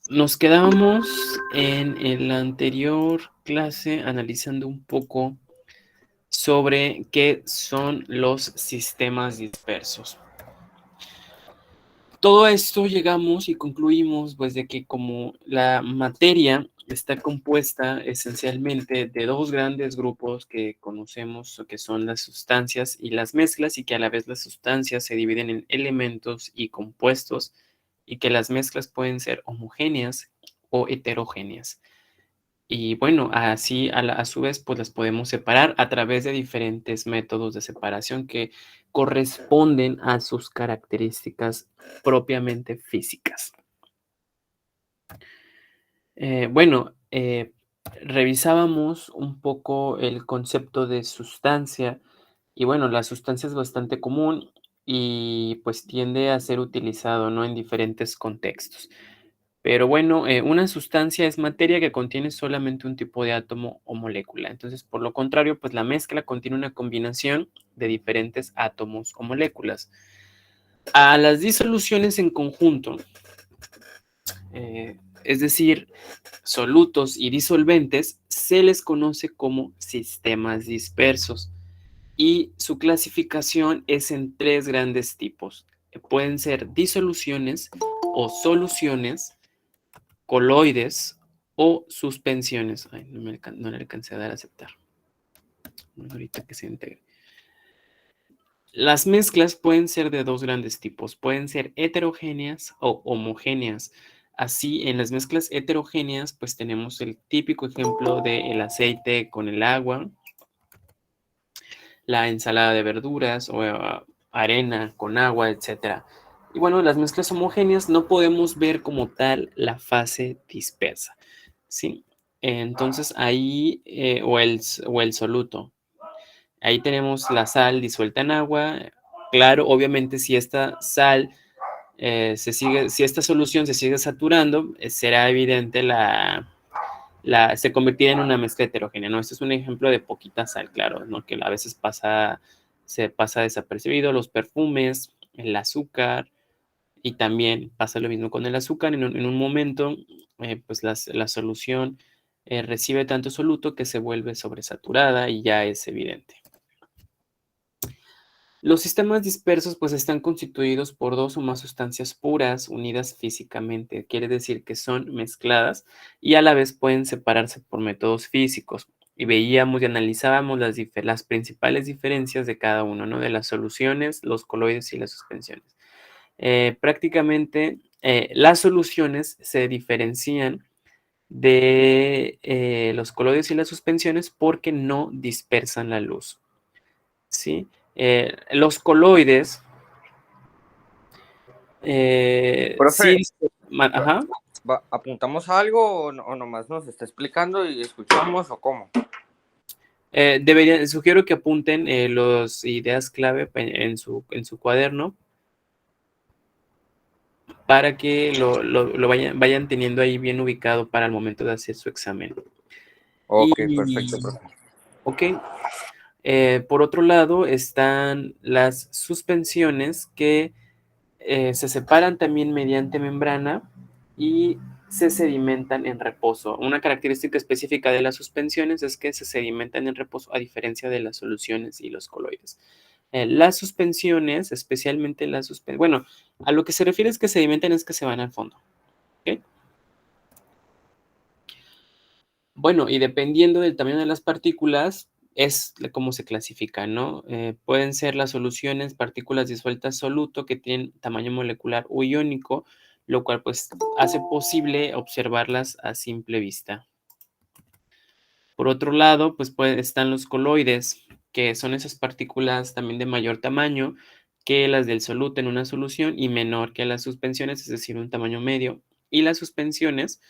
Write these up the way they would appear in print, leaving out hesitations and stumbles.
Nos quedábamos en la anterior clase analizando un poco sobre qué son los sistemas dispersos. Todo esto llegamos y concluimos pues de que como la materia está compuesta esencialmente de dos grandes grupos que conocemos, que son las sustancias y las mezclas, y que a la vez las sustancias se dividen en elementos y compuestos, y que las mezclas pueden ser homogéneas o heterogéneas. Y bueno, así a su vez, pues las podemos separar a través de diferentes métodos de separación que corresponden a sus características propiamente físicas. Bueno, revisábamos un poco el concepto de sustancia y bueno, la sustancia es bastante común y pues tiende a ser utilizado, ¿no? En diferentes contextos. Pero bueno, una sustancia es materia que contiene solamente un tipo de átomo o molécula. Entonces, por lo contrario, pues la mezcla contiene una combinación de diferentes átomos o moléculas. A las disoluciones en conjunto, es decir, solutos y disolventes, se les conoce como sistemas dispersos y su clasificación es en tres grandes tipos. Pueden ser disoluciones o soluciones, coloides o suspensiones. Ay, no le alcancé a dar a aceptar. Ahorita que se integre. Las mezclas pueden ser de dos grandes tipos. Pueden ser heterogéneas o homogéneas. Así, en las mezclas heterogéneas, pues tenemos el típico ejemplo del aceite con el agua, la ensalada de verduras o arena con agua, etcétera. Y bueno, las mezclas homogéneas no podemos ver como tal la fase dispersa, ¿sí? Entonces ahí, o el soluto, ahí tenemos la sal disuelta en agua. Claro, obviamente si esta sal si esta solución se sigue saturando, será evidente se convertirá en una mezcla heterogénea, ¿no? Este es un ejemplo de poquita sal, claro, ¿no? Que a veces se pasa desapercibido, los perfumes, el azúcar, y también pasa lo mismo con el azúcar. En un momento, pues la solución recibe tanto soluto que se vuelve sobresaturada y ya es evidente. Los sistemas dispersos pues están constituidos por dos o más sustancias puras unidas físicamente, quiere decir que son mezcladas y a la vez pueden separarse por métodos físicos. Y veíamos y analizábamos las principales diferencias de cada uno, ¿no? De las soluciones, los coloides y las suspensiones. Prácticamente las soluciones se diferencian de los coloides y las suspensiones porque no dispersan la luz, ¿sí? Los coloides, Profe, sí, ajá. ¿apuntamos algo o nomás nos está explicando y escuchamos o cómo? Sugiero que apunten las ideas clave en su cuaderno para que lo vayan teniendo ahí bien ubicado para el momento de hacer su examen. Ok, Y, perfecto, profe. ok, por otro lado están las suspensiones que se separan también mediante membrana y se sedimentan en reposo. Una característica específica de las suspensiones es que se sedimentan en reposo a diferencia de las soluciones y los coloides. Las suspensiones, especialmente bueno, a lo que se refiere es que sedimentan es que se van al fondo. ¿Okay? Bueno, y dependiendo del tamaño de las partículas, es como se clasifican, ¿no? Pueden ser las soluciones, partículas disueltas soluto que tienen tamaño molecular o iónico, lo cual pues hace posible observarlas a simple vista. Por otro lado, pues están los coloides, que son esas partículas también de mayor tamaño que las del soluto en una solución y menor que las suspensiones, es decir, un tamaño medio. Y las suspensiones,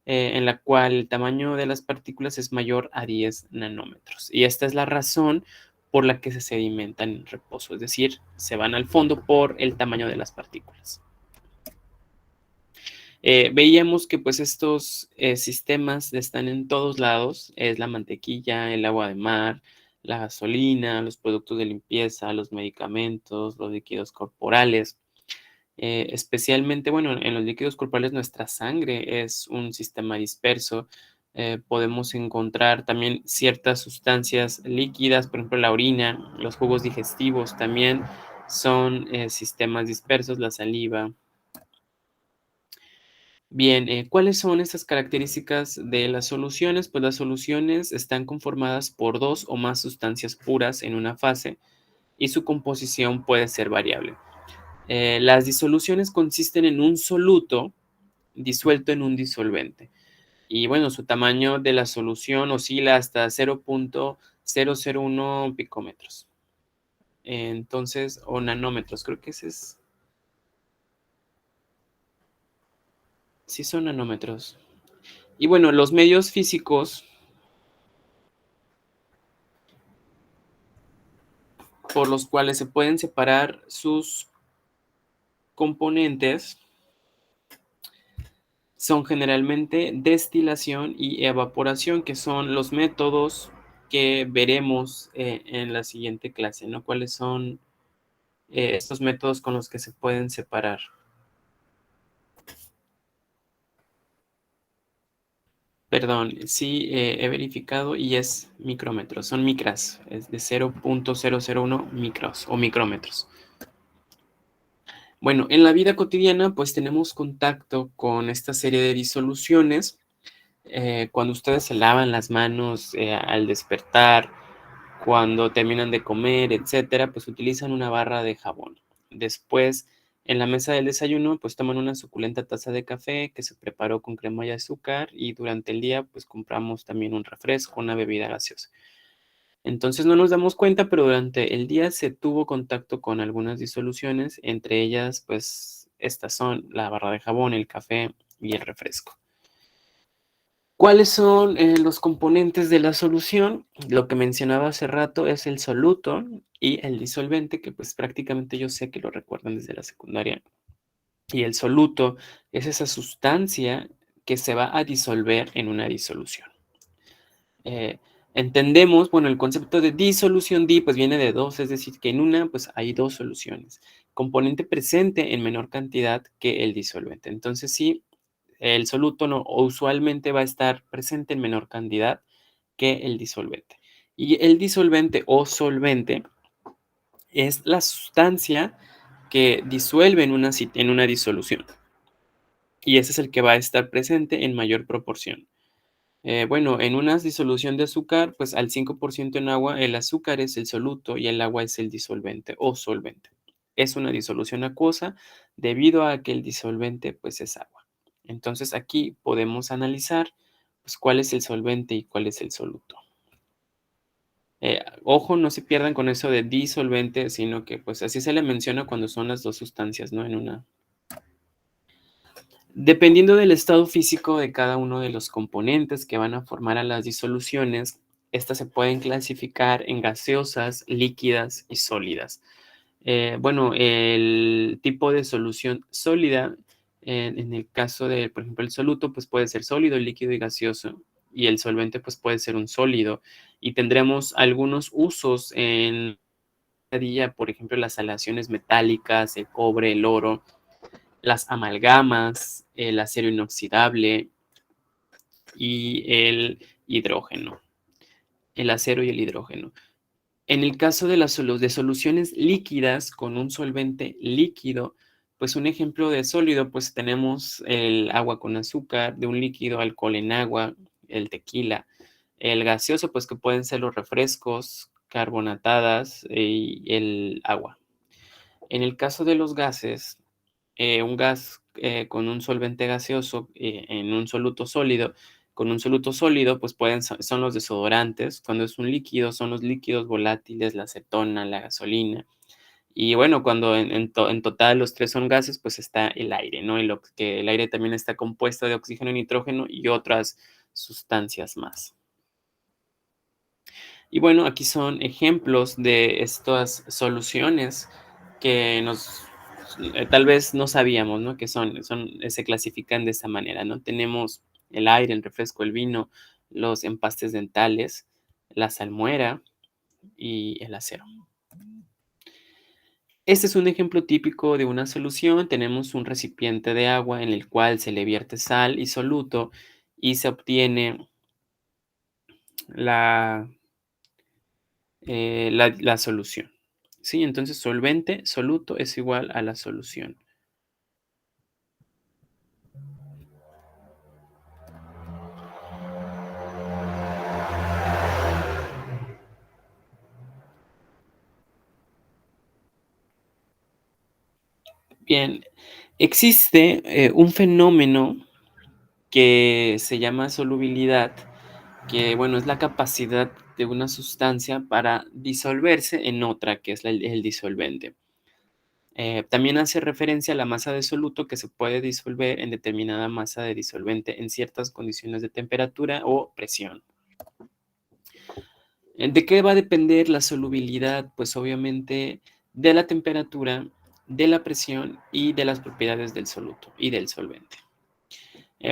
en la cual el tamaño de las partículas es mayor a 10 nanómetros. Y esta es la razón por la que se sedimentan en reposo, es decir, se van al fondo por el tamaño de las partículas. Veíamos que pues estos sistemas están en todos lados, es la mantequilla, el agua de mar, la gasolina, los productos de limpieza, los medicamentos, los líquidos corporales. Especialmente, bueno, en los líquidos corporales nuestra sangre es un sistema disperso. Podemos encontrar también ciertas sustancias líquidas, por ejemplo, la orina, los jugos digestivos también son sistemas dispersos, la saliva. Bien, ¿cuáles son estas características de las soluciones? Pues las soluciones están conformadas por dos o más sustancias puras en una fase y su composición puede ser variable. Las disoluciones consisten en un soluto disuelto en un disolvente. Y bueno, su tamaño de la solución oscila hasta 0.001 picómetros. Entonces, o nanómetros, creo que ese es. Sí, son nanómetros. Y bueno, los medios físicos por los cuales se pueden separar sus componentes son generalmente destilación y evaporación, que son los métodos que veremos en la siguiente clase, ¿no? ¿Cuáles son estos métodos con los que se pueden separar? Perdón, sí, he verificado y es micrómetros, son micras, es de 0.001 micros o micrómetros. Bueno, en la vida cotidiana pues tenemos contacto con esta serie de disoluciones. Cuando ustedes se lavan las manos al despertar, cuando terminan de comer, etcétera, pues utilizan una barra de jabón. Después, en la mesa del desayuno, pues toman una suculenta taza de café que se preparó con crema y azúcar y durante el día, pues compramos también un refresco, una bebida gaseosa. Entonces no nos damos cuenta, pero durante el día se tuvo contacto con algunas disoluciones, entre ellas, pues estas son la barra de jabón, el café y el refresco. ¿Cuáles son los componentes de la solución? Lo que mencionaba hace rato es el soluto y el disolvente, que pues prácticamente yo sé que lo recuerdan desde la secundaria. Y el soluto es esa sustancia que se va a disolver en una disolución. Eh, Entendemos, bueno, el concepto de disolución pues viene de dos, es decir, que en una pues hay dos soluciones. Componente presente en menor cantidad que el disolvente. Entonces sí, el soluto no, usualmente va a estar presente en menor cantidad que el disolvente. Y el disolvente o solvente es la sustancia que disuelve en una disolución. Y ese es el que va a estar presente en mayor proporción. Bueno, en una disolución de azúcar, pues al 5% en agua, el azúcar es el soluto y el agua es el disolvente o solvente. Es una disolución acuosa debido a que el disolvente pues es agua. Entonces aquí podemos analizar pues, cuál es el solvente y cuál es el soluto. Ojo, no se pierdan con eso de disolvente, sino que pues así se le menciona cuando son las dos sustancias, ¿no? En una. Dependiendo del estado físico de cada uno de los componentes que van a formar a las disoluciones, estas se pueden clasificar en gaseosas, líquidas y sólidas. Bueno, el tipo de solución sólida, en el caso de, por ejemplo, el soluto, pues puede ser sólido, líquido y gaseoso, y el solvente, pues puede ser un sólido. Y tendremos algunos usos en la día, por ejemplo, las aleaciones metálicas, el cobre, el oro, las amalgamas, el acero inoxidable y el hidrógeno, el acero y el hidrógeno. En el caso de de soluciones líquidas con un solvente líquido, pues un ejemplo de sólido, pues tenemos el agua con azúcar, de un líquido alcohol en agua, el tequila, el gaseoso, pues que pueden ser los refrescos, carbonatadas y el agua. En el caso de los gases, un gas con un solvente gaseoso en un soluto sólido, con un soluto sólido, pues son los desodorantes. Cuando es un líquido, son los líquidos volátiles, la acetona, la gasolina. Y bueno, cuando en total los tres son gases, pues está el aire, ¿no? Y que el aire también está compuesto de oxígeno y nitrógeno y otras sustancias más. Y bueno, aquí son ejemplos de estas soluciones que tal vez no sabíamos, ¿no? Que se clasifican de esta manera, ¿no? Tenemos el aire, el refresco, el vino, los empastes dentales, la salmuera y el acero. Este es un ejemplo típico de una solución. Tenemos un recipiente de agua en el cual se le vierte sal y soluto y se obtiene la, la solución. ¿Sí? Entonces, solvente, soluto es igual a la solución. Bien, existe un fenómeno que se llama solubilidad, que bueno, es la capacidad de una sustancia para disolverse en otra, que es el disolvente. También hace referencia a la masa de soluto que se puede disolver en determinada masa de disolvente en ciertas condiciones de temperatura o presión. ¿De qué va a depender la solubilidad? Pues obviamente de la temperatura, de la presión y de las propiedades del soluto y del solvente.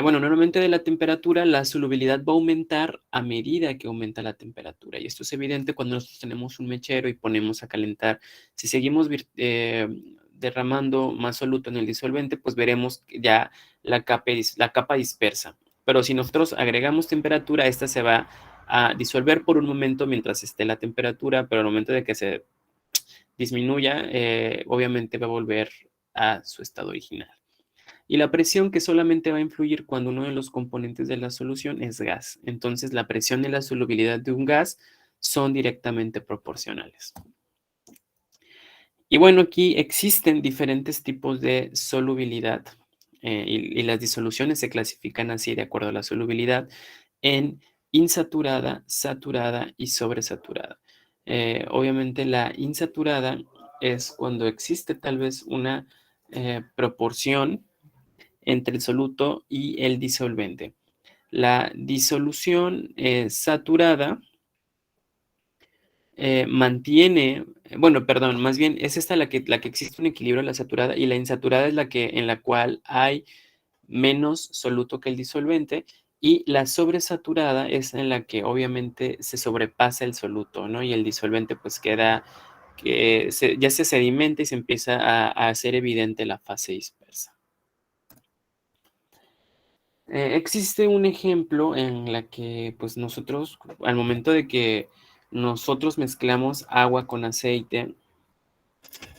Bueno, normalmente de la temperatura, la solubilidad va a aumentar a medida que aumenta la temperatura. Y esto es evidente cuando nosotros tenemos un mechero y ponemos a calentar. Si seguimos derramando más soluto en el disolvente, pues veremos ya la capa dispersa. Pero si nosotros agregamos temperatura, esta se va a disolver por un momento mientras esté la temperatura, pero al momento de que se disminuya, obviamente va a volver a su estado original. Y la presión que solamente va a influir cuando uno de los componentes de la solución es gas. Entonces, la presión y la solubilidad de un gas son directamente proporcionales. Y bueno, aquí existen diferentes tipos de solubilidad y las disoluciones se clasifican así de acuerdo a la solubilidad en insaturada, saturada y sobresaturada. Obviamente la insaturada es cuando existe tal vez una proporción entre el soluto y el disolvente. La disolución saturada mantiene, bueno, perdón, más bien es esta la que existe un equilibrio, la saturada, y la insaturada es la que en la cual hay menos soluto que el disolvente, y la sobresaturada es en la que obviamente se sobrepasa el soluto, ¿no? Y el disolvente pues queda, ya se sedimenta y se empieza a hacer evidente la fase dispersa. Existe un ejemplo en la que, pues nosotros, al momento de que nosotros mezclamos agua con aceite,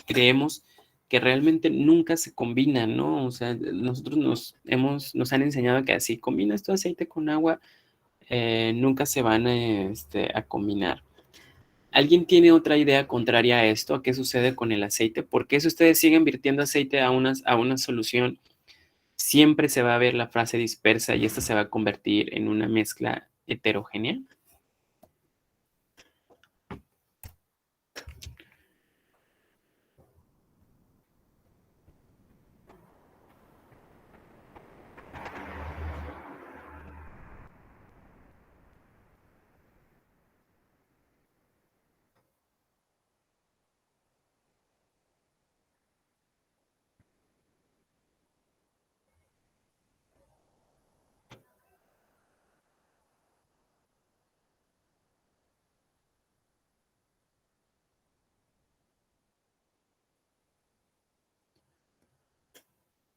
creemos que realmente nunca se combinan, ¿no? O sea, nosotros nos han enseñado que así combinas tu aceite con agua, nunca se van a combinar. ¿Alguien tiene otra idea contraria a esto? ¿A qué sucede con el aceite? ¿Por qué si ustedes siguen virtiendo aceite a una solución, siempre se va a ver la fase dispersa y esta se va a convertir en una mezcla heterogénea?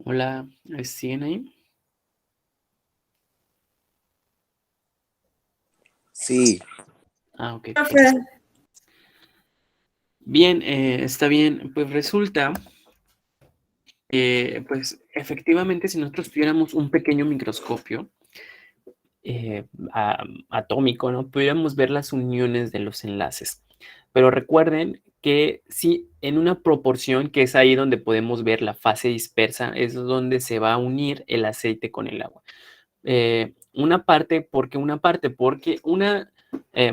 Hola, ¿siguen ahí? Sí. Ah, ok. Profe. Bien, está bien. Pues resulta, pues efectivamente, si nosotros tuviéramos un pequeño microscopio atómico, ¿no? Pudiéramos ver las uniones de los enlaces. Pero recuerden que sí, en una proporción que es ahí donde podemos ver la fase dispersa, es donde se va a unir el aceite con el agua. Una parte, porque una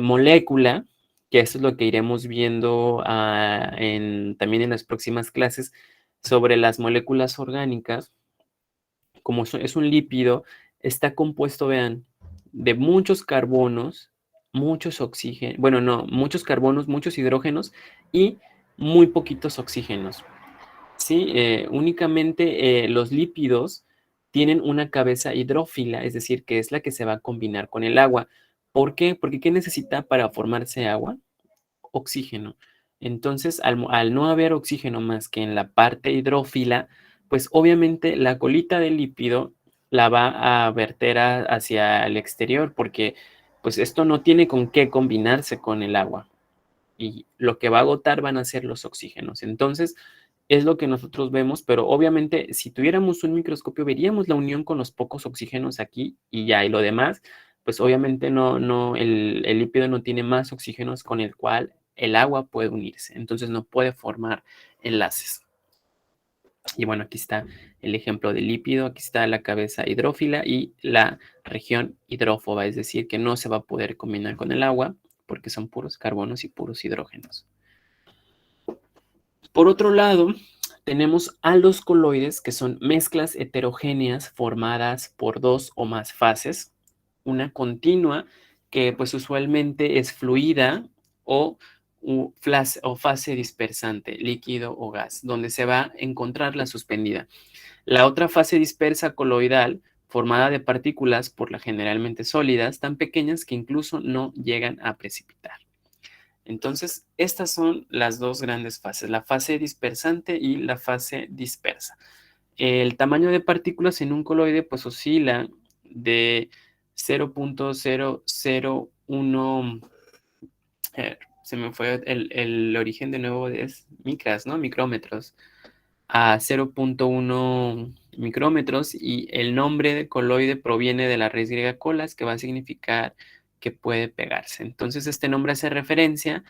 molécula, que eso es lo que iremos viendo también en las próximas clases, sobre las moléculas orgánicas, como es un lípido, está compuesto, vean, de muchos carbonos, muchos oxígenos, bueno, no, muchos carbonos, muchos hidrógenos y muy poquitos oxígenos. Sí, únicamente los lípidos tienen una cabeza hidrófila, es decir, que es la que se va a combinar con el agua. ¿Por qué? Porque ¿qué necesita para formarse agua? Oxígeno. Entonces, al no haber oxígeno más que en la parte hidrófila, pues obviamente la colita del lípido la va a verter hacia el exterior porque pues esto no tiene con qué combinarse con el agua y lo que va a agotar van a ser los oxígenos. Entonces, es lo que nosotros vemos, pero obviamente si tuviéramos un microscopio veríamos la unión con los pocos oxígenos aquí y ya, y lo demás, pues obviamente el lípido no tiene más oxígenos con el cual el agua puede unirse, entonces no puede formar enlaces. Y bueno, aquí está el ejemplo del lípido, aquí está la cabeza hidrófila y la región hidrófoba, es decir, que no se va a poder combinar con el agua porque son puros carbonos y puros hidrógenos. Por otro lado, tenemos a los coloides, que son mezclas heterogéneas formadas por dos o más fases, una continua, que pues usualmente es fluida o fase dispersante, líquido o gas, donde se va a encontrar la suspendida. La otra fase dispersa coloidal, formada de partículas, por la generalmente sólidas, tan pequeñas que incluso no llegan a precipitar. Entonces, estas son las dos grandes fases, la fase dispersante y la fase dispersa. El tamaño de partículas en un coloide pues oscila de 0.001, se me fue el origen de nuevo, es micras, ¿no? Micrómetros, a 0.1 micrómetros, y el nombre de coloide proviene de la raíz griega colas, que va a significar que puede pegarse. Entonces, este nombre hace referencia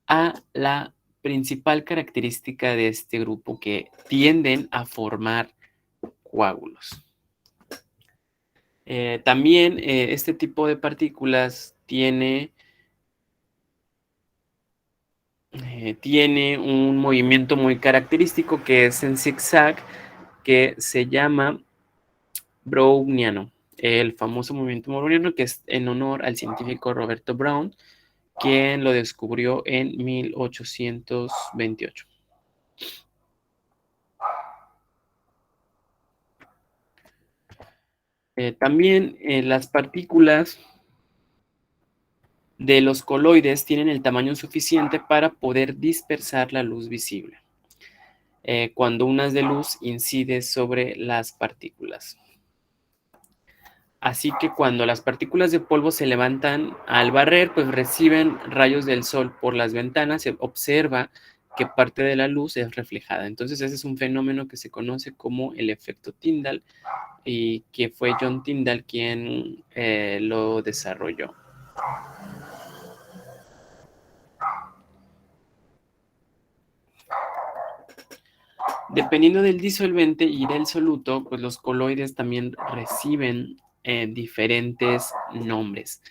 a la principal característica de este grupo, que tienden a formar coágulos. También este tipo de partículas tiene un movimiento muy característico que es en zigzag, que se llama browniano, el famoso movimiento browniano, que es en honor al científico Roberto Brown, quien lo descubrió en 1828. También las partículas de los coloides tienen el tamaño suficiente para poder dispersar la luz visible cuando un haz de luz incide sobre las partículas. Así que cuando las partículas de polvo se levantan al barrer, pues reciben rayos del sol por las ventanas, se observa que parte de la luz es reflejada. Entonces ese es un fenómeno que se conoce como el efecto Tyndall, y que fue John Tyndall quien lo desarrolló. Dependiendo del disolvente y del soluto, pues los coloides también reciben diferentes nombres.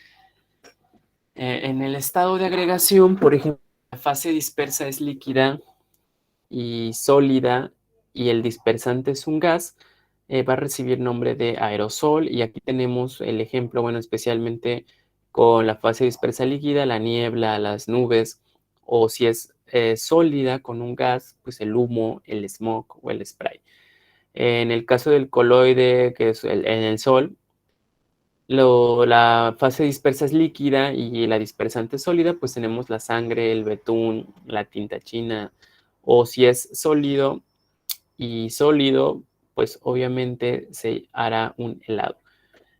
En el estado de agregación, por ejemplo, la fase dispersa es líquida y sólida y el dispersante es un gas, va a recibir nombre de aerosol, y aquí tenemos el ejemplo, bueno, especialmente con la fase dispersa líquida, la niebla, las nubes, o si es sólida con un gas, pues el humo, el smog o el spray. En el caso del coloide, que es en el sol, la fase dispersa es líquida y la dispersante es sólida, pues tenemos la sangre, el betún, la tinta china, o si es sólido y sólido, pues obviamente se hará un helado.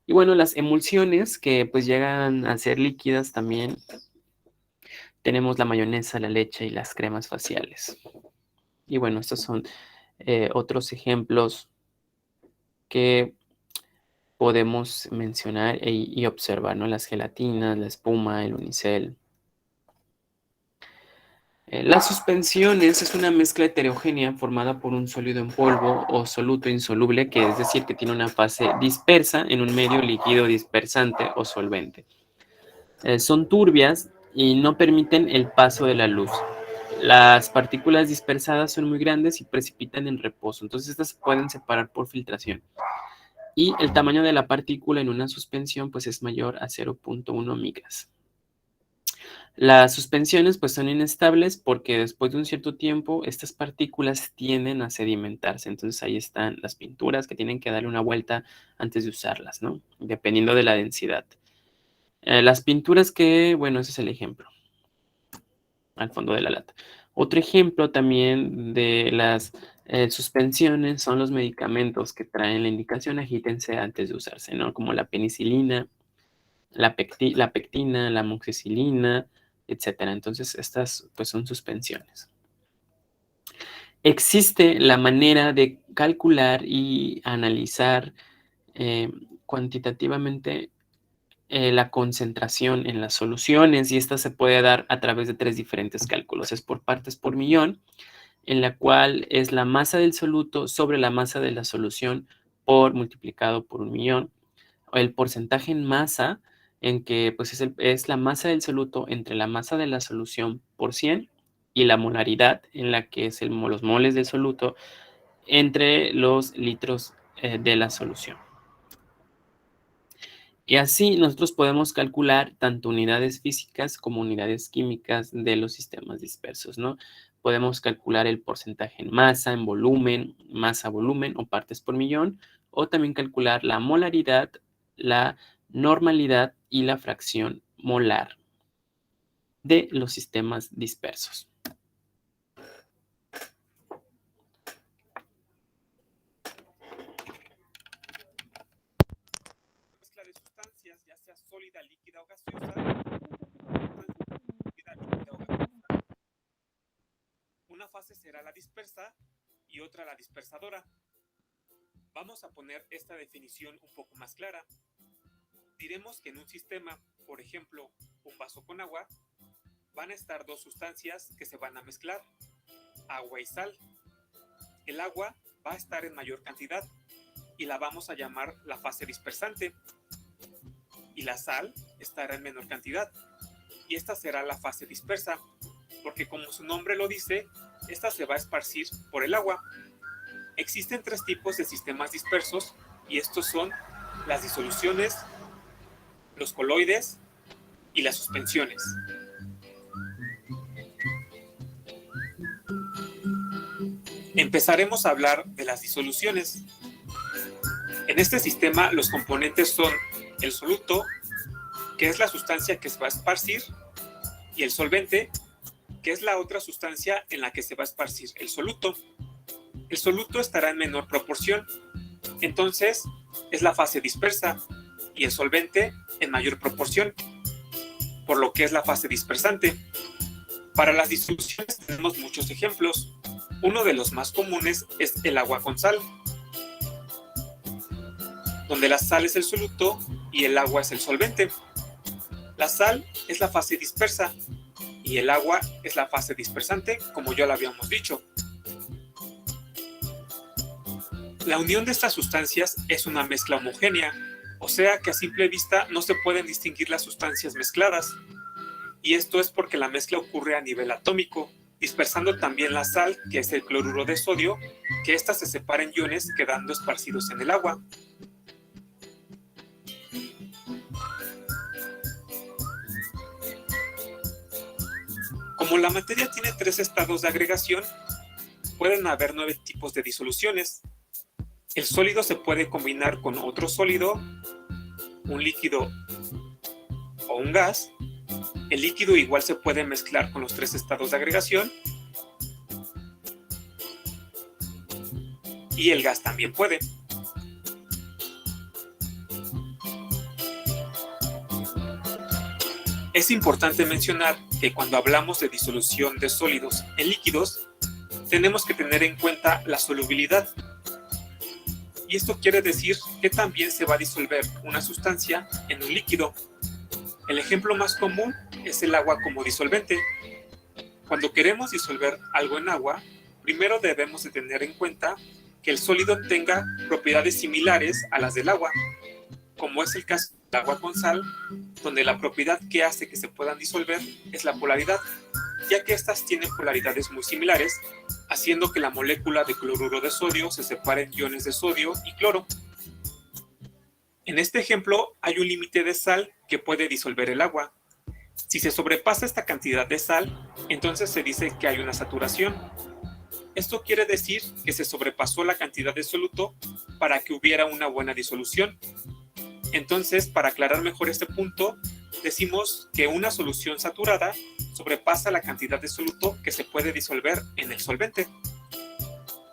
Y bueno, las emulsiones que pues llegan a ser líquidas también, tenemos la mayonesa, la leche y las cremas faciales. Y bueno, estos son otros ejemplos que podemos mencionar y observar, ¿no? Las gelatinas, la espuma, el unicel. Las suspensiones es una mezcla heterogénea formada por un sólido en polvo o soluto insoluble, que es decir, que tiene una fase dispersa en un medio líquido dispersante o solvente. Son turbias y no permiten el paso de la luz. Las partículas dispersadas son muy grandes y precipitan en reposo, entonces estas se pueden separar por filtración. Y el tamaño de la partícula en una suspensión pues es mayor a 0.1 micras. Las suspensiones pues son inestables porque después de un cierto tiempo estas partículas tienden a sedimentarse. Entonces ahí están las pinturas que tienen que darle una vuelta antes de usarlas, ¿no? Dependiendo de la densidad. Las pinturas que, bueno, ese es el ejemplo al fondo de la lata. Otro ejemplo también de las suspensiones son los medicamentos que traen la indicación agítense antes de usarse, ¿no? Como la penicilina, la pectina, la amoxicilina, etcétera. Entonces, estas pues son suspensiones. Existe la manera de calcular y analizar cuantitativamente la concentración en las soluciones, y esta se puede dar a través de 3 diferentes cálculos. Es por partes por millón, en la cual es la masa del soluto sobre la masa de la solución multiplicado por 1.000.000, o el porcentaje en masa, en que pues es la masa del soluto entre la masa de la solución por 100, y la molaridad, en la que es los moles del soluto entre los litros de la solución. Y así nosotros podemos calcular tanto unidades físicas como unidades químicas de los sistemas dispersos, ¿no? Podemos calcular el porcentaje en masa, en volumen, masa-volumen o partes por millón, o también calcular la molaridad, la normalidad y la fracción molar de los sistemas dispersos. Mezcla de sustancias, ya sea sólida, líquida o gaseosa. Una fase será la dispersa y otra la dispersadora. Vamos a poner esta definición un poco más clara. Diremos que en un sistema, por ejemplo, un vaso con agua, van a estar dos sustancias que se van a mezclar, agua y sal. El agua va a estar en mayor cantidad y la vamos a llamar la fase dispersante, y la sal estará en menor cantidad y esta será la fase dispersa, porque como su nombre lo dice, esta se va a esparcir por el agua. Existen 3 tipos de sistemas dispersos, y estos son las disoluciones, los coloides y las suspensiones. Empezaremos a hablar de las disoluciones. En este sistema los componentes son el soluto, que es la sustancia que se va a esparcir, y el solvente, que es la otra sustancia en la que se va a esparcir el soluto. El soluto estará en menor proporción, entonces es la fase dispersa, y el solvente en mayor proporción, por lo que es la fase dispersante. Para las disoluciones tenemos muchos ejemplos. Uno de los más comunes es el agua con sal, donde la sal es el soluto y el agua es el solvente. La sal es la fase dispersa y el agua es la fase dispersante, como ya lo habíamos dicho. La unión de estas sustancias es una mezcla homogénea, o sea que a simple vista no se pueden distinguir las sustancias mezcladas. Y esto es porque la mezcla ocurre a nivel atómico, dispersando también la sal, que es el cloruro de sodio, que ésta se separa en iones quedando esparcidos en el agua. Como la materia tiene 3 estados de agregación, pueden haber 9 tipos de disoluciones. El sólido se puede combinar con otro sólido, un líquido o un gas. El líquido igual se puede mezclar con los 3 estados de agregación. Y el gas también puede. Es importante mencionar que cuando hablamos de disolución de sólidos en líquidos, tenemos que tener en cuenta la solubilidad. Y esto quiere decir que también se va a disolver una sustancia en un líquido. El ejemplo más común es el agua como disolvente. Cuando queremos disolver algo en agua, primero debemos de tener en cuenta que el sólido tenga propiedades similares a las del agua, como es el caso del agua con sal, donde la propiedad que hace que se puedan disolver es la polaridad, ya que estas tienen polaridades muy similares, haciendo que la molécula de cloruro de sodio se separe en iones de sodio y cloro. En este ejemplo hay un límite de sal que puede disolver el agua. Si se sobrepasa esta cantidad de sal, entonces se dice que hay una saturación. Esto quiere decir que se sobrepasó la cantidad de soluto para que hubiera una buena disolución. Entonces, para aclarar mejor este punto, decimos que una solución saturada sobrepasa la cantidad de soluto que se puede disolver en el solvente.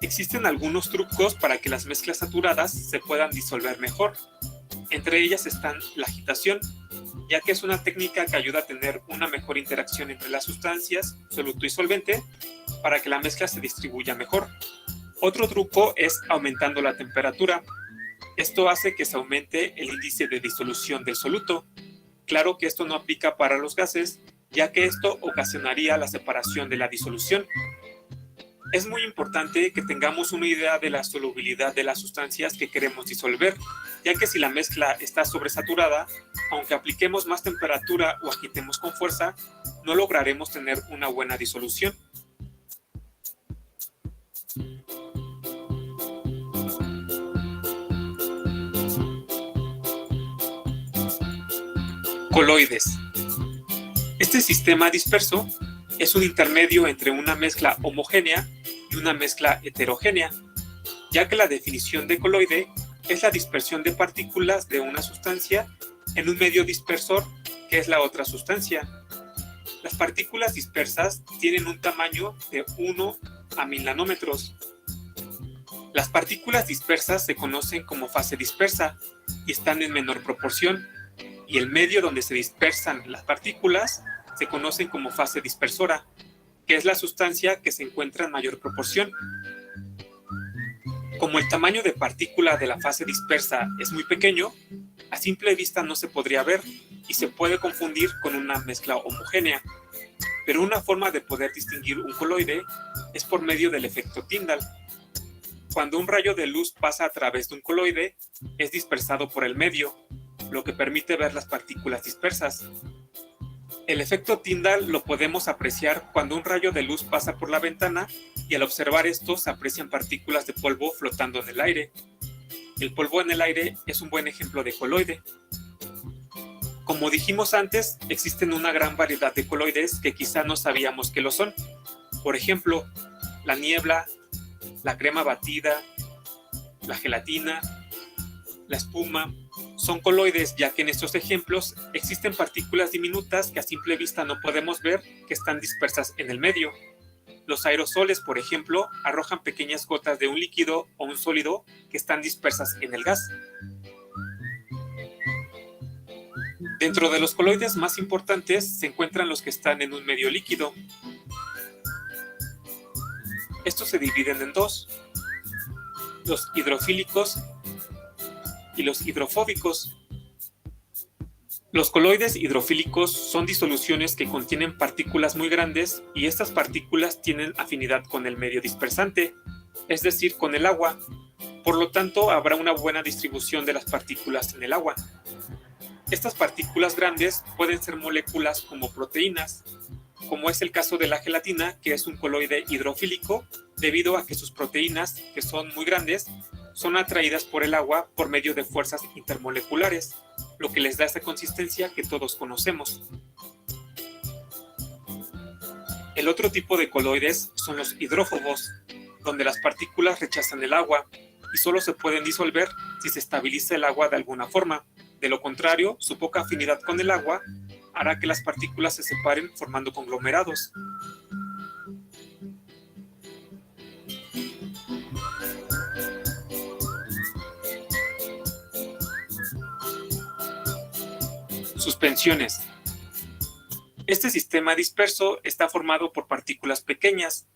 Existen algunos trucos para que las mezclas saturadas se puedan disolver mejor. Entre ellas están la agitación, ya que es una técnica que ayuda a tener una mejor interacción entre las sustancias, soluto y solvente, para que la mezcla se distribuya mejor. Otro truco es aumentando la temperatura. Esto hace que se aumente el índice de disolución del soluto. Claro que esto no aplica para los gases, ya que esto ocasionaría la separación de la disolución. Es muy importante que tengamos una idea de la solubilidad de las sustancias que queremos disolver, ya que si la mezcla está sobresaturada, aunque apliquemos más temperatura o agitemos con fuerza, no lograremos tener una buena disolución. Coloides. Este sistema disperso es un intermedio entre una mezcla homogénea y una mezcla heterogénea, ya que la definición de coloide es la dispersión de partículas de una sustancia en un medio dispersor que es la otra sustancia. Las partículas dispersas tienen un tamaño de 1 a 1000 nanómetros. Las partículas dispersas se conocen como fase dispersa y están en menor proporción, y el medio donde se dispersan las partículas se conocen como fase dispersora, que es la sustancia que se encuentra en mayor proporción. Como el tamaño de partícula de la fase dispersa es muy pequeño, a simple vista no se podría ver y se puede confundir con una mezcla homogénea. Pero una forma de poder distinguir un coloide es por medio del efecto Tyndall. Cuando un rayo de luz pasa a través de un coloide, es dispersado por el medio, lo que permite ver las partículas dispersas. El efecto Tyndall lo podemos apreciar cuando un rayo de luz pasa por la ventana y al observar esto se aprecian partículas de polvo flotando en el aire. El polvo en el aire es un buen ejemplo de coloide. Como dijimos antes, existen una gran variedad de coloides que quizá no sabíamos que lo son. Por ejemplo, la niebla, la crema batida, la gelatina, la espuma, son coloides, ya que en estos ejemplos existen partículas diminutas que a simple vista no podemos ver que están dispersas en el medio. Los aerosoles, por ejemplo, arrojan pequeñas gotas de un líquido o un sólido que están dispersas en el gas. Dentro de los coloides más importantes se encuentran los que están en un medio líquido. Estos se dividen en dos: los hidrofílicos y los hidrofóbicos. Los coloides hidrofílicos son disoluciones que contienen partículas muy grandes y estas partículas tienen afinidad con el medio dispersante, es decir, con el agua. Por lo tanto, habrá una buena distribución de las partículas en el agua. Estas partículas grandes pueden ser moléculas como proteínas, como es el caso de la gelatina, que es un coloide hidrofílico, debido a que sus proteínas, que son muy grandes, son atraídas por el agua por medio de fuerzas intermoleculares, lo que les da esa consistencia que todos conocemos. El otro tipo de coloides son los hidrófobos, donde las partículas rechazan el agua y solo se pueden disolver si se estabiliza el agua de alguna forma. De lo contrario, su poca afinidad con el agua hará que las partículas se separen formando conglomerados. Suspensiones. Este sistema disperso está formado por partículas pequeñas,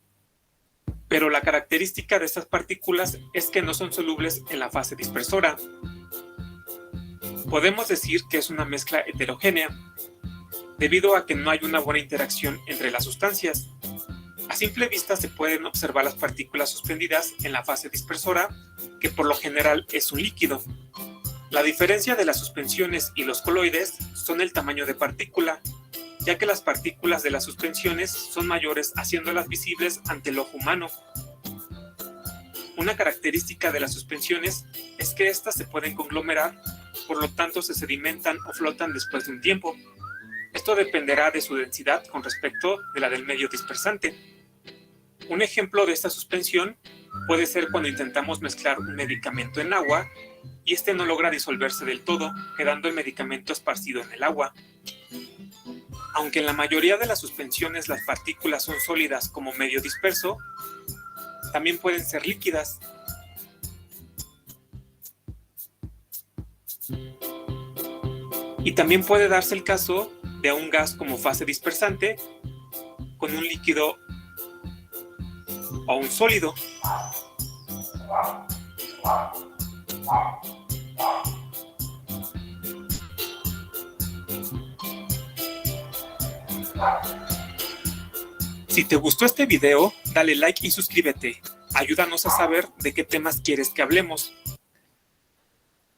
pero la característica de estas partículas es que no son solubles en la fase dispersora. Podemos decir que es una mezcla heterogénea, debido a que no hay una buena interacción entre las sustancias. A simple vista se pueden observar las partículas suspendidas en la fase dispersora, que por lo general es un líquido. La diferencia de las suspensiones y los coloides son el tamaño de partícula, ya que las partículas de las suspensiones son mayores, haciéndolas visibles ante el ojo humano. Una característica de las suspensiones es que éstas se pueden conglomerar, por lo tanto se sedimentan o flotan después de un tiempo. Esto dependerá de su densidad con respecto de la del medio dispersante. Un ejemplo de esta suspensión puede ser cuando intentamos mezclar un medicamento en agua y este no logra disolverse del todo, quedando el medicamento esparcido en el agua. Aunque en la mayoría de las suspensiones las partículas son sólidas como medio disperso, también pueden ser líquidas. Y también puede darse el caso de un gas como fase dispersante con un líquido o un sólido. Si te gustó este video, dale like y suscríbete. Ayúdanos a saber de qué temas quieres que hablemos.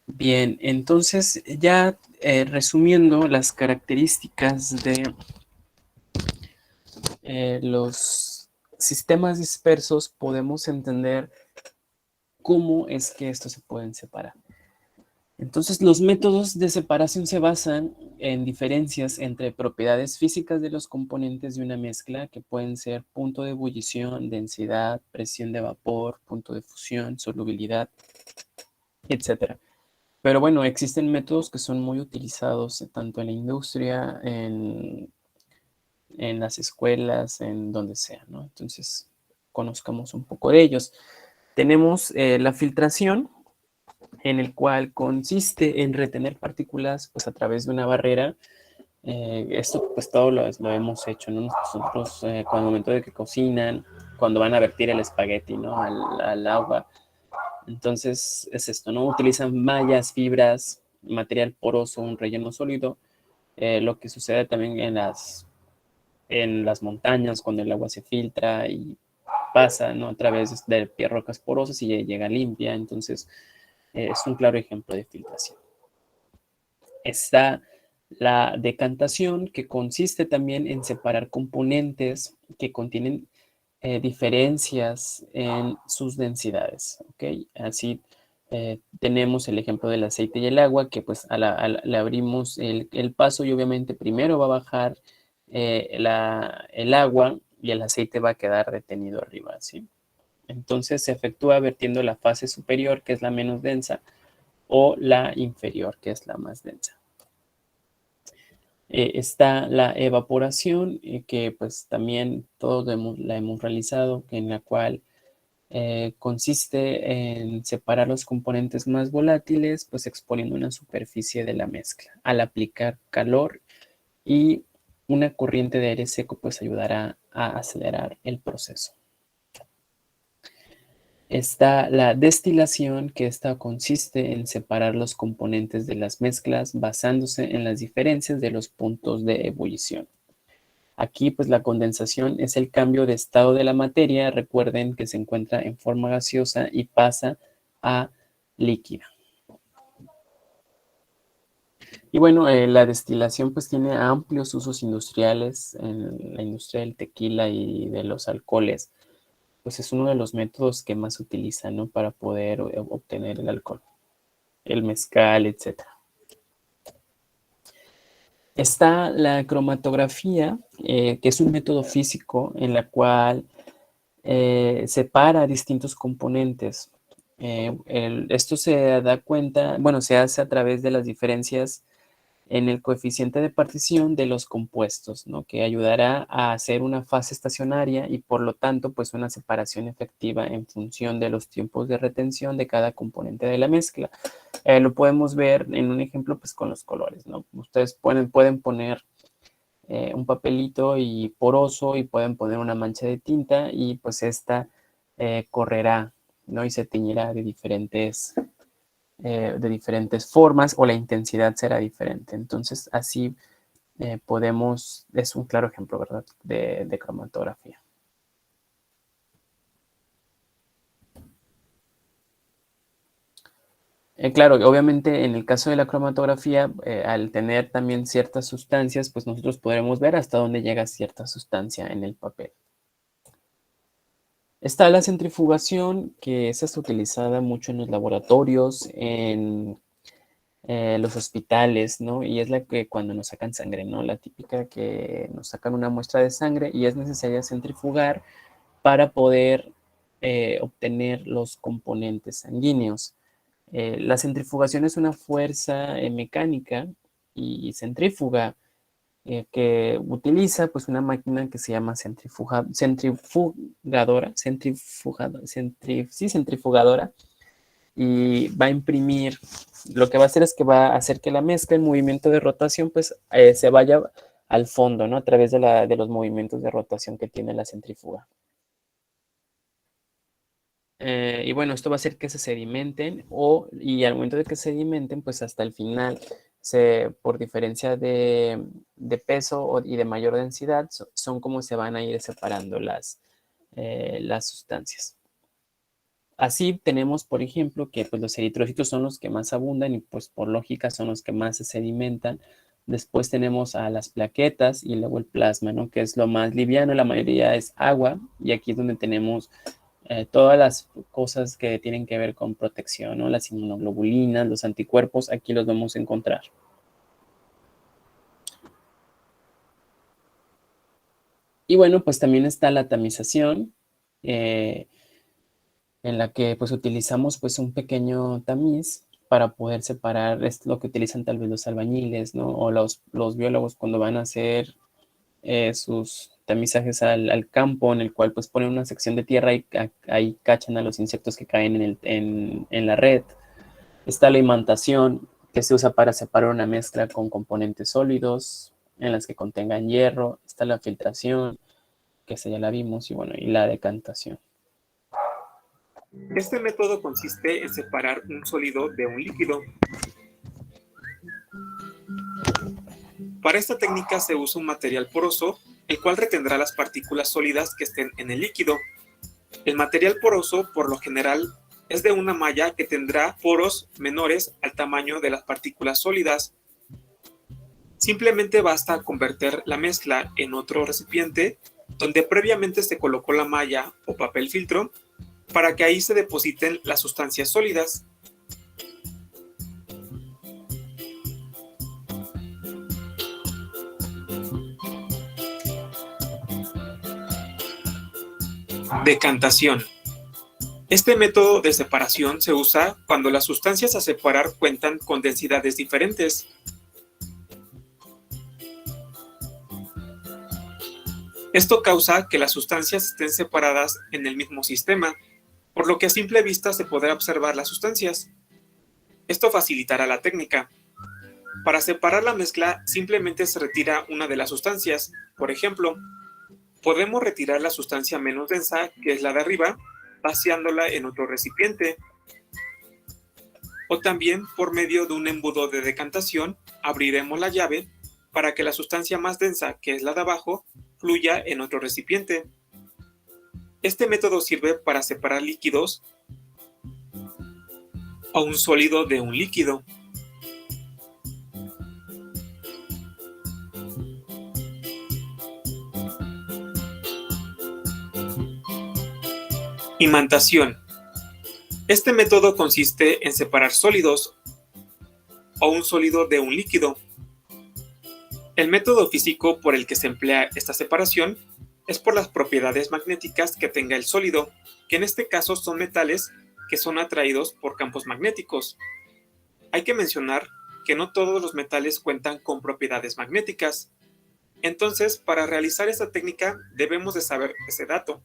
Bien, entonces ya resumiendo las características de los sistemas dispersos, podemos entender cómo es que estos se pueden separar. Entonces, los métodos de separación se basan en diferencias entre propiedades físicas de los componentes de una mezcla, que pueden ser punto de ebullición, densidad, presión de vapor, punto de fusión, solubilidad, etc. Pero bueno, existen métodos que son muy utilizados tanto en la industria, en las escuelas, en donde sea, ¿no? Entonces, conozcamos un poco de ellos. Tenemos la filtración, en el cual consiste en retener partículas pues, a través de una barrera. Esto pues todo lo hemos hecho, ¿no? Nosotros con el momento de que cocinan, cuando van a vertir el espagueti, ¿no? al agua. Entonces es esto, ¿no? Utilizan mallas, fibras, material poroso, un relleno sólido. Lo que sucede también en las montañas cuando el agua se filtra y pasa, ¿no? A través de rocas porosas y llega limpia. Entonces es un claro ejemplo de filtración. Está la decantación, que consiste también en separar componentes que contienen diferencias en sus densidades, ¿ok? Así tenemos el ejemplo del aceite y el agua, que pues le abrimos el paso y obviamente primero va a bajar el agua y el aceite va a quedar retenido arriba, ¿sí? Entonces se efectúa vertiendo la fase superior, que es la menos densa, o la inferior, que es la más densa. Está la evaporación, que pues también todos la hemos realizado, en la cual consiste en separar los componentes más volátiles, pues exponiendo una superficie de la mezcla. Al aplicar calor y una corriente de aire seco, pues ayudará a acelerar el proceso. Está la destilación, que esta consiste en separar los componentes de las mezclas basándose en las diferencias de los puntos de ebullición. Aquí, pues la condensación es el cambio de estado de la materia. Recuerden que se encuentra en forma gaseosa y pasa a líquida. Y bueno, la destilación pues tiene amplios usos industriales en la industria del tequila y de los alcoholes. Pues es uno de los métodos que más se utiliza, ¿no? Para poder obtener el alcohol, el mezcal, etc. Está la cromatografía, que es un método físico en la cual separa distintos componentes. Esto se da cuenta, bueno, se hace a través de las diferencias en el coeficiente de partición de los compuestos, ¿no? Que ayudará a hacer una fase estacionaria y por lo tanto pues una separación efectiva en función de los tiempos de retención de cada componente de la mezcla. Lo podemos ver en un ejemplo pues con los colores, ¿no? Ustedes pueden poner un papelito y poroso y pueden poner una mancha de tinta y pues esta correrá, ¿no? Y se teñirá de diferentes formas, o la intensidad será diferente. Entonces, así es un claro ejemplo, ¿verdad?, de cromatografía. Claro, obviamente en el caso de la cromatografía, al tener también ciertas sustancias, pues nosotros podremos ver hasta dónde llega cierta sustancia en el papel. Está la centrifugación, que esa es utilizada mucho en los laboratorios, en los hospitales, ¿no? Y es la que cuando nos sacan sangre, ¿no? La típica que nos sacan una muestra de sangre y es necesaria centrifugar para poder obtener los componentes sanguíneos. La centrifugación es una fuerza mecánica y centrífuga que utiliza pues una máquina que se llama centrifugadora, y va a imprimir. Lo que va a hacer es que va a hacer que la mezcla en movimiento de rotación pues se vaya al fondo, ¿no? A través de los movimientos de rotación que tiene la centrífuga. Y bueno, esto va a hacer que se sedimenten y al momento de que se sedimenten, pues hasta el final, por diferencia de peso y de mayor densidad, son como se van a ir separando las sustancias. Así tenemos, por ejemplo, que pues, los eritrocitos son los que más abundan y pues por lógica son los que más se sedimentan. Después tenemos a las plaquetas y luego el plasma, ¿no? Que es lo más liviano, la mayoría es agua, y aquí es donde tenemos todas las cosas que tienen que ver con protección, ¿no? Las inmunoglobulinas, los anticuerpos, aquí los vamos a encontrar. Y bueno, pues también está la tamización, en la que pues utilizamos pues un pequeño tamiz para poder separar, es lo que utilizan tal vez los albañiles, ¿no? O los biólogos cuando van a hacer sus tamizajes al campo, en el cual pues ponen una sección de tierra y ahí cachan a los insectos que caen en la red. Está la imantación, que se usa para separar una mezcla con componentes sólidos en las que contengan hierro. Está la filtración, que esa ya la vimos, y bueno, y la decantación. Este método consiste en separar un sólido de un líquido. Para esta técnica se usa un material poroso, el cual retendrá las partículas sólidas que estén en el líquido. El material poroso, por lo general, es de una malla que tendrá poros menores al tamaño de las partículas sólidas. Simplemente basta convertir la mezcla en otro recipiente donde previamente se colocó la malla o papel filtro para que ahí se depositen las sustancias sólidas. Decantación. Este método de separación se usa cuando las sustancias a separar cuentan con densidades diferentes. Esto causa que las sustancias estén separadas en el mismo sistema, por lo que a simple vista se podrá observar las sustancias. Esto facilitará la técnica. Para separar la mezcla, simplemente se retira una de las sustancias. Por ejemplo, podemos retirar la sustancia menos densa, que es la de arriba, vaciándola en otro recipiente. O también, por medio de un embudo de decantación, abriremos la llave para que la sustancia más densa, que es la de abajo, fluya en otro recipiente. Este método sirve para separar líquidos o un sólido de un líquido. Imantación. Este método consiste en separar sólidos o un sólido de un líquido. El método físico por el que se emplea esta separación es por las propiedades magnéticas que tenga el sólido, que en este caso son metales que son atraídos por campos magnéticos. Hay que mencionar que no todos los metales cuentan con propiedades magnéticas. Entonces, para realizar esta técnica debemos de saber ese dato.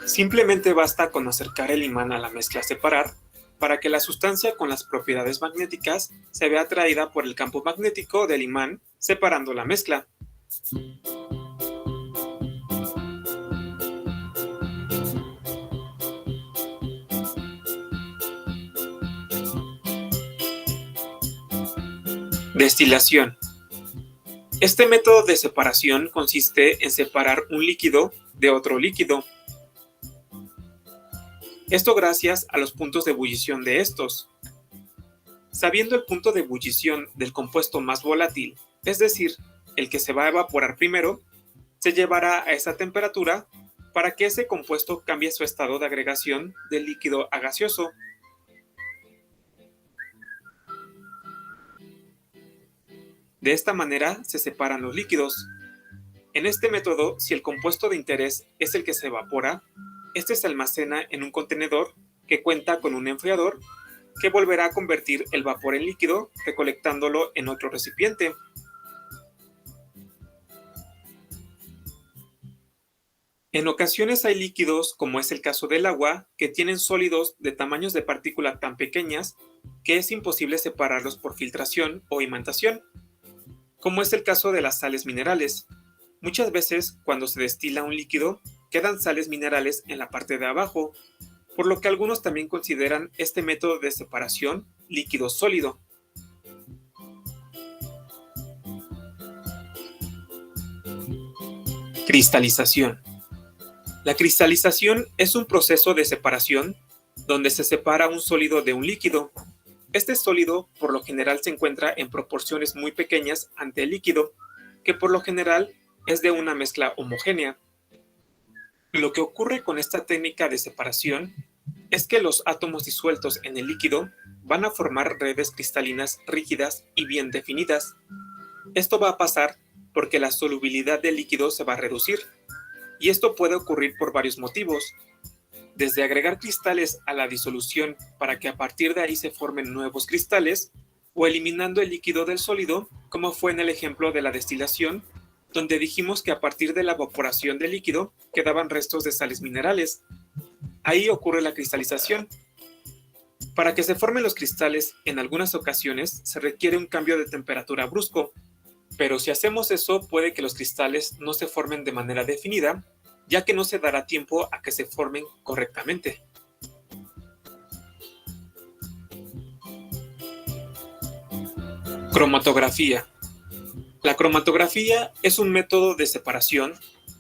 Simplemente basta con acercar el imán a la mezcla a separar para que la sustancia con las propiedades magnéticas se vea atraída por el campo magnético del imán, separando la mezcla. Destilación. Este método de separación consiste en separar un líquido de otro líquido. Esto gracias a los puntos de ebullición de estos. Sabiendo el punto de ebullición del compuesto más volátil, es decir, el que se va a evaporar primero, se llevará a esa temperatura para que ese compuesto cambie su estado de agregación del líquido a gaseoso. De esta manera se separan los líquidos. En este método, si el compuesto de interés es el que se evapora, este se almacena en un contenedor que cuenta con un enfriador que volverá a convertir el vapor en líquido, recolectándolo en otro recipiente. En ocasiones hay líquidos, como es el caso del agua, que tienen sólidos de tamaños de partícula tan pequeñas que es imposible separarlos por filtración o imantación, como es el caso de las sales minerales. Muchas veces, cuando se destila un líquido, quedan sales minerales en la parte de abajo, por lo que algunos también consideran este método de separación líquido-sólido. Cristalización. La cristalización es un proceso de separación donde se separa un sólido de un líquido. Este sólido por lo general se encuentra en proporciones muy pequeñas ante el líquido, que por lo general es de una mezcla homogénea. Lo que ocurre con esta técnica de separación es que los átomos disueltos en el líquido van a formar redes cristalinas rígidas y bien definidas. Esto va a pasar porque la solubilidad del líquido se va a reducir, y esto puede ocurrir por varios motivos, desde agregar cristales a la disolución para que a partir de ahí se formen nuevos cristales, o eliminando el líquido del sólido, como fue en el ejemplo de la destilación, donde dijimos que a partir de la evaporación del líquido quedaban restos de sales minerales. Ahí ocurre la cristalización. Para que se formen los cristales, en algunas ocasiones se requiere un cambio de temperatura brusco, pero si hacemos eso puede que los cristales no se formen de manera definida, ya que no se dará tiempo a que se formen correctamente. Cromatografía. La cromatografía es un método de separación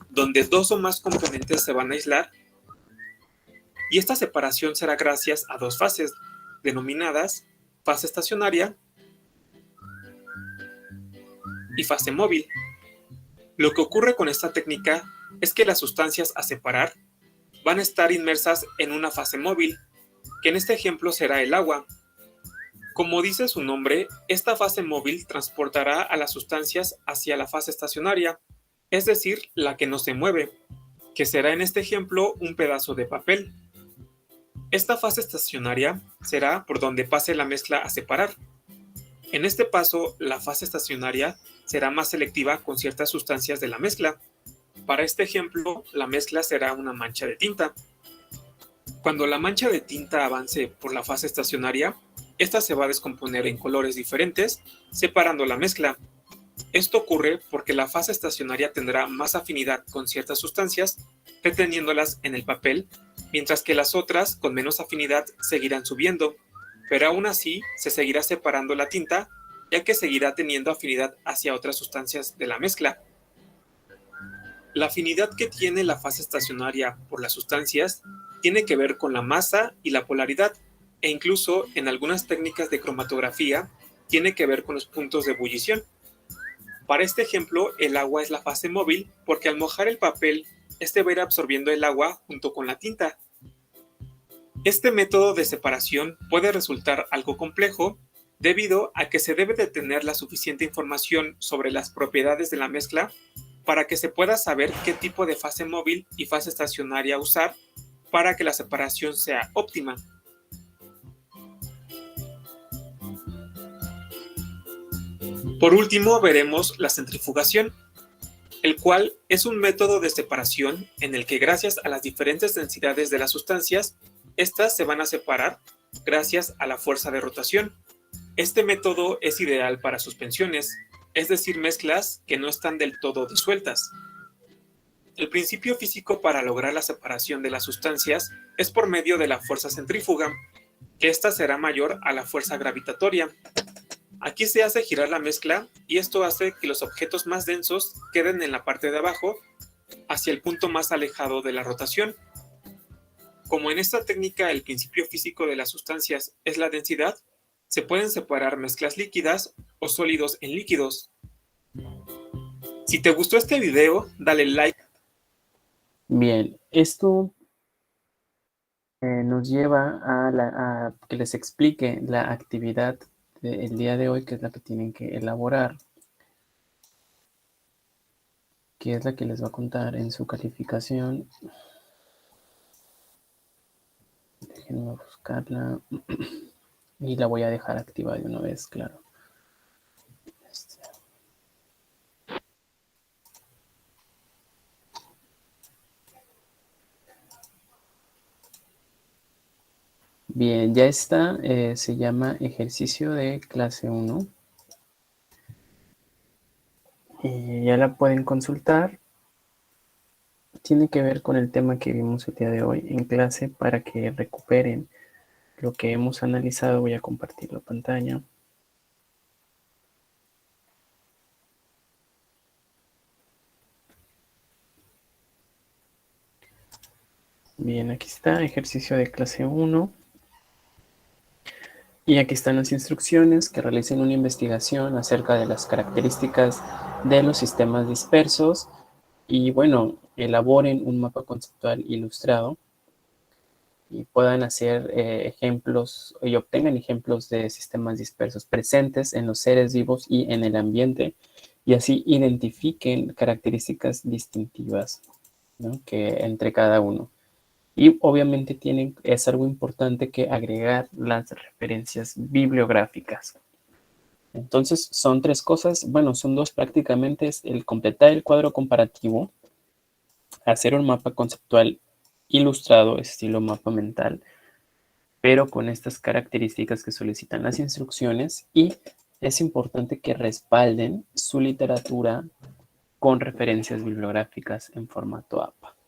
donde dos o más componentes se van a aislar, y esta separación será gracias a dos fases, denominadas fase estacionaria y fase móvil. Lo que ocurre con esta técnica es que las sustancias a separar van a estar inmersas en una fase móvil, que en este ejemplo será el agua. Como dice su nombre, esta fase móvil transportará a las sustancias hacia la fase estacionaria, es decir, la que no se mueve, que será en este ejemplo un pedazo de papel. Esta fase estacionaria será por donde pase la mezcla a separar. En este paso, la fase estacionaria será más selectiva con ciertas sustancias de la mezcla. Para este ejemplo, la mezcla será una mancha de tinta. Cuando la mancha de tinta avance por la fase estacionaria, esta se va a descomponer en colores diferentes, separando la mezcla. Esto ocurre porque la fase estacionaria tendrá más afinidad con ciertas sustancias, reteniéndolas en el papel, mientras que las otras, con menos afinidad, seguirán subiendo, pero aún así se seguirá separando la tinta, ya que seguirá teniendo afinidad hacia otras sustancias de la mezcla. La afinidad que tiene la fase estacionaria por las sustancias tiene que ver con la masa y la polaridad, e incluso en algunas técnicas de cromatografía tiene que ver con los puntos de ebullición. Para este ejemplo, el agua es la fase móvil porque al mojar el papel, este va a ir absorbiendo el agua junto con la tinta. Este método de separación puede resultar algo complejo debido a que se debe de tener la suficiente información sobre las propiedades de la mezcla para que se pueda saber qué tipo de fase móvil y fase estacionaria usar para que la separación sea óptima. Por último, veremos la centrifugación, el cual es un método de separación en el que gracias a las diferentes densidades de las sustancias, estas se van a separar gracias a la fuerza de rotación. Este método es ideal para suspensiones, es decir, mezclas que no están del todo disueltas. El principio físico para lograr la separación de las sustancias es por medio de la fuerza centrífuga, que ésta será mayor a la fuerza gravitatoria. Aquí se hace girar la mezcla y esto hace que los objetos más densos queden en la parte de abajo, hacia el punto más alejado de la rotación. Como en esta técnica el principio físico de las sustancias es la densidad, se pueden separar mezclas líquidas o sólidos en líquidos. Si te gustó este video, dale like. Bien, esto nos lleva a que les explique la actividad del día de hoy, que es la que tienen que elaborar, que es la que les va a contar en su calificación. Déjenme buscarla. Y la voy a dejar activa de una vez, claro. Bien, ya está. Se llama ejercicio de clase 1. Y ya la pueden consultar. Tiene que ver con el tema que vimos el día de hoy en clase para que recuperen lo que hemos analizado. Voy a compartir la pantalla. Bien, aquí está, ejercicio de clase 1. Y aquí están las instrucciones: que realicen una investigación acerca de las características de los sistemas dispersos y, bueno, elaboren un mapa conceptual ilustrado y puedan hacer ejemplos y obtengan ejemplos de sistemas dispersos presentes en los seres vivos y en el ambiente, y así identifiquen características distintivas, ¿no?, que entre cada uno. Y obviamente es algo importante que agregar las referencias bibliográficas. Entonces son 3 cosas, bueno, son 2 prácticamente: es el completar el cuadro comparativo, hacer un mapa conceptual ilustrado, estilo mapa mental, pero con estas características que solicitan las instrucciones, y es importante que respalden su literatura con referencias bibliográficas en formato APA.